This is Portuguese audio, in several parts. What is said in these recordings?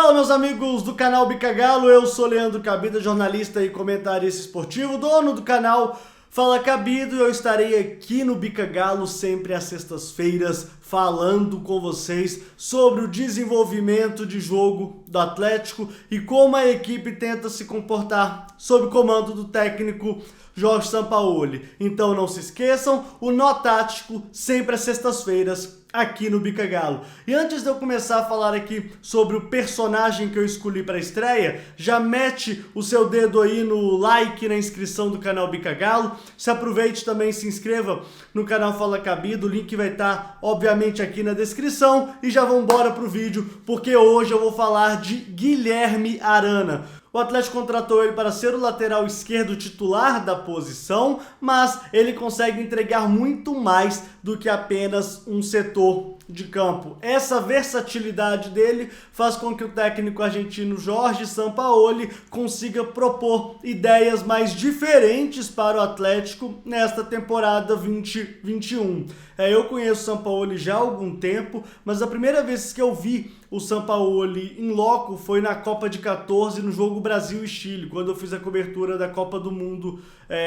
Fala, meus amigos do canal Bica Galo, eu sou Leandro Cabida, jornalista e comentarista esportivo, dono do canal Fala Cabido, e eu estarei aqui no Bica Galo sempre às sextas-feiras falando com vocês sobre o desenvolvimento de jogo do Atlético e como a equipe tenta se comportar sob o comando do técnico Jorge Sampaoli. Então não se esqueçam, o Nó Tático sempre às sextas-feiras aqui no Bica Galo. E antes de eu começar a falar aqui sobre o personagem que eu escolhi para a estreia, já mete o seu dedo aí no like, na inscrição do canal Bica Galo. Se aproveite também, se inscreva no canal Fala Cabido, o link vai estar obviamente aqui na descrição. E já vamos embora pro vídeo, porque hoje eu vou falar de Guilherme Arana. O Atlético contratou ele para ser o lateral esquerdo titular da posição, mas ele consegue entregar muito mais do que apenas um setor de campo. Essa versatilidade dele faz com que o técnico argentino Jorge Sampaoli consiga propor ideias mais diferentes para o Atlético nesta temporada 2021. Eu conheço o Sampaoli já há algum tempo, mas a primeira vez que eu vi o Sampaoli em loco foi na Copa de 14, no jogo Brasil e Chile, quando eu fiz a cobertura da Copa do Mundo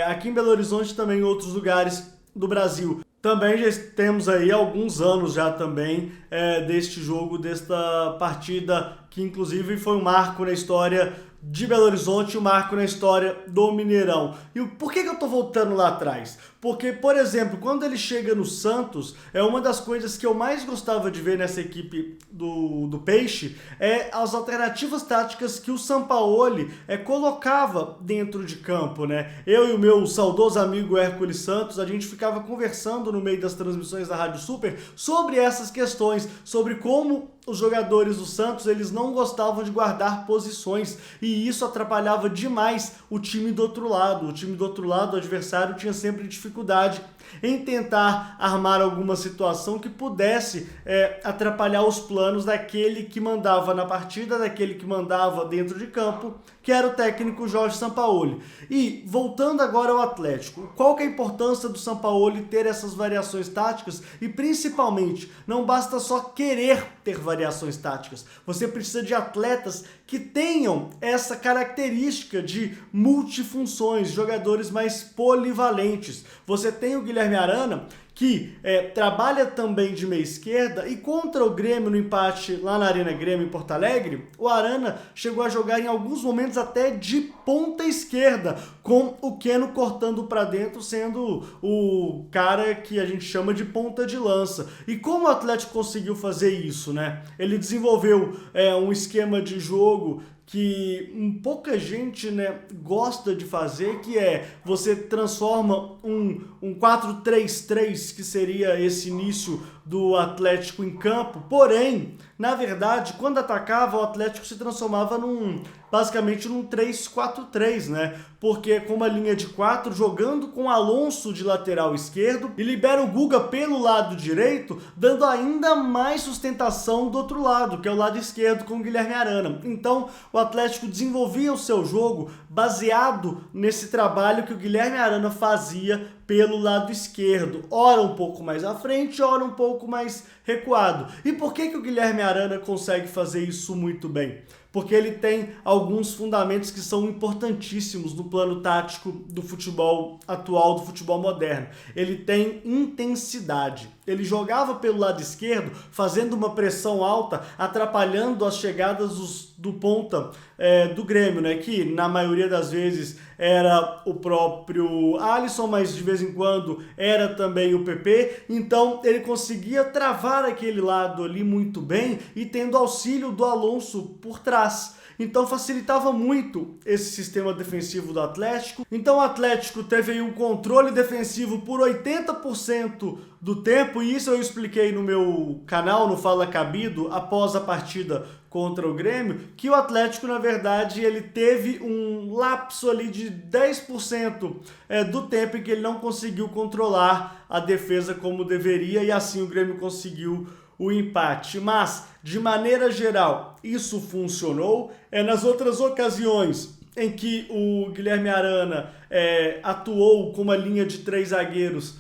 aqui em Belo Horizonte e também em outros lugares do Brasil. Também já temos aí alguns anos já também deste jogo, desta partida, que inclusive foi um marco na história de Belo Horizonte, um marco na história do Mineirão. E por que eu tô voltando lá atrás? Porque, por exemplo, quando ele chega no Santos, uma das coisas que eu mais gostava de ver nessa equipe do Peixe as alternativas táticas que o Sampaoli colocava dentro de campo, né? Eu e o meu saudoso amigo Hércules Santos, a gente ficava conversando no meio das transmissões da Rádio Super sobre essas questões, sobre como os jogadores do Santos, eles não gostavam de guardar posições e isso atrapalhava demais o time do outro lado. O time do outro lado, o adversário, tinha sempre dificuldade em tentar armar alguma situação que pudesse atrapalhar os planos daquele que mandava na partida, daquele que mandava dentro de campo, que era o técnico Jorge Sampaoli. E voltando agora ao Atlético, qual que é a importância do Sampaoli ter essas variações táticas? E principalmente, não basta só querer ter variações táticas, você precisa de atletas que tenham essa característica de multifunções, jogadores mais polivalentes. Você tem o Guilherme Arana, que trabalha também de meia esquerda, e contra o Grêmio no empate lá na Arena Grêmio em Porto Alegre, o Arana chegou a jogar em alguns momentos até de ponta esquerda, com o Keno cortando para dentro, sendo o cara que a gente chama de ponta de lança. E como o Atlético conseguiu fazer isso, né? Ele desenvolveu um esquema de jogo que pouca gente, gosta de fazer, que você transforma um 4-3-3, que seria esse início do Atlético em campo, porém, na verdade, quando atacava, o Atlético se transformava basicamente num 3-4-3, né? Porque com uma linha de 4, jogando com Alonso de lateral esquerdo, e libera o Guga pelo lado direito, dando ainda mais sustentação do outro lado, que é o lado esquerdo, com o Guilherme Arana. Então, o Atlético desenvolvia o seu jogo baseado nesse trabalho que o Guilherme Arana fazia pelo lado esquerdo, ora um pouco mais à frente, ora um pouco mais recuado. E por que o Guilherme Arana consegue fazer isso muito bem? Porque ele tem alguns fundamentos que são importantíssimos no plano tático do futebol atual, do futebol moderno. Ele tem intensidade. Ele jogava pelo lado esquerdo, fazendo uma pressão alta, atrapalhando as chegadas do ponta do Grêmio, né? Que na maioria das vezes era o próprio Alisson, mas de vez em quando era também o PP. Então ele conseguia travar aquele lado ali muito bem e tendo auxílio do Alonso por trás. Então facilitava muito esse sistema defensivo do Atlético. Então o Atlético teve aí um controle defensivo por 80% do tempo, e isso eu expliquei no meu canal, no Fala Cabido, após a partida contra o Grêmio, que o Atlético, na verdade, ele teve um lapso ali de 10% do tempo em que ele não conseguiu controlar a defesa como deveria, e assim o Grêmio conseguiu o empate. Mas, de maneira geral, isso funcionou. Nas outras ocasiões em que o Guilherme Arana atuou com uma linha de 3 zagueiros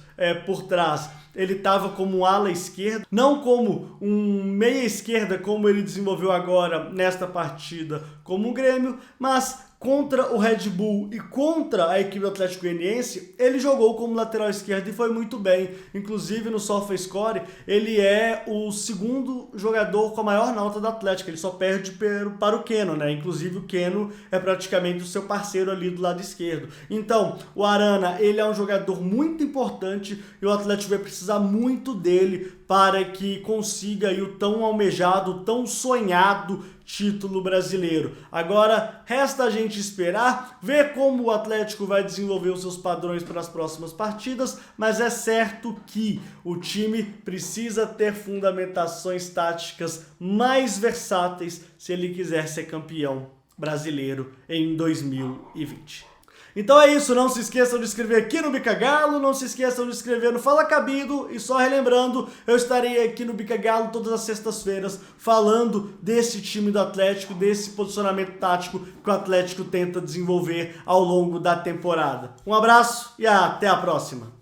por trás, ele estava como um ala esquerdo, não como um meia esquerda como ele desenvolveu agora nesta partida como um Grêmio, mas contra o Red Bull e contra a equipe do Atlético Goianiense, ele jogou como lateral esquerdo e foi muito bem. Inclusive no SofaScore, ele é o segundo jogador com a maior nota do Atlético, ele só perde para o Keno, né? Inclusive o Keno é praticamente o seu parceiro ali do lado esquerdo. Então, o Arana, ele é um jogador muito importante e o Atlético vai precisar muito dele para que consiga aí o tão almejado, tão sonhado título brasileiro. Agora, resta a gente esperar, ver como o Atlético vai desenvolver os seus padrões para as próximas partidas, mas é certo que o time precisa ter fundamentações táticas mais versáteis se ele quiser ser campeão brasileiro em 2020. Então é isso, não se esqueçam de inscrever aqui no Bica Galo, não se esqueçam de inscrever no Fala Cabido e só relembrando, eu estarei aqui no Bica Galo todas as sextas-feiras falando desse time do Atlético, desse posicionamento tático que o Atlético tenta desenvolver ao longo da temporada. Um abraço e até a próxima!